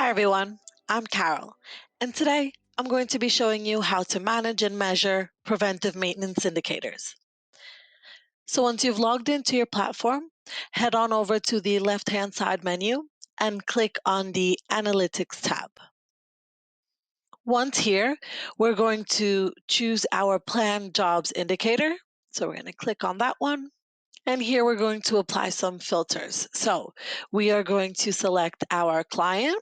Hi everyone, I'm Carol, and today I'm going to be showing you how to manage and measure preventive maintenance indicators. So once you've logged into your platform, head on over to the left-hand side menu and click on the Analytics tab. Once here, we're going to choose our planned jobs indicator. So we're going to click on that one. And here we're going to apply some filters. So we are going to select our client.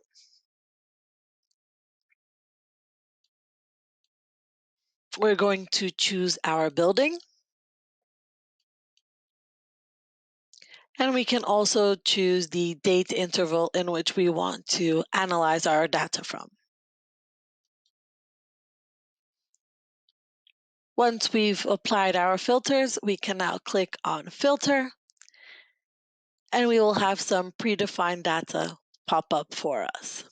We're going to choose our building. And we can also choose the date interval in which we want to analyze our data from. Once we've applied our filters, we can now click on Filter, and we will have some predefined data pop up for us.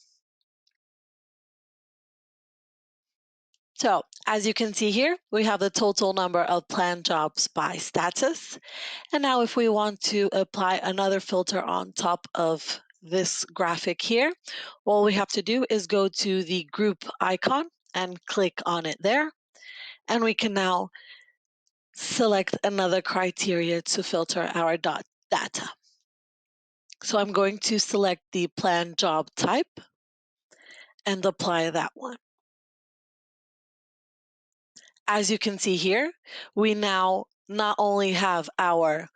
So, as you can see here, we have the total number of planned jobs by status. And now if we want to apply another filter on top of this graphic here, all we have to do is go to the group icon and click on it there. And we can now select another criteria to filter our data. So I'm going to select the planned job type and apply that one. As you can see here, we now not only have our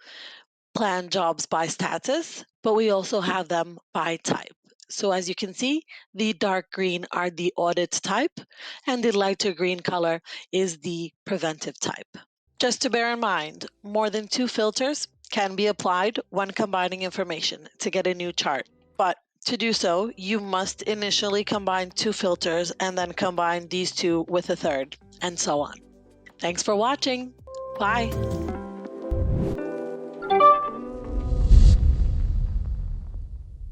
planned jobs by status, but we also have them by type. So as you can see, the dark green are the audit type, and the lighter green color is the preventive type. Just to bear in mind, more than 2 filters can be applied when combining information to get a new chart. But to do so, you must initially combine 2 filters and then combine these 2 with a third, and so on. Thanks for watching. Bye.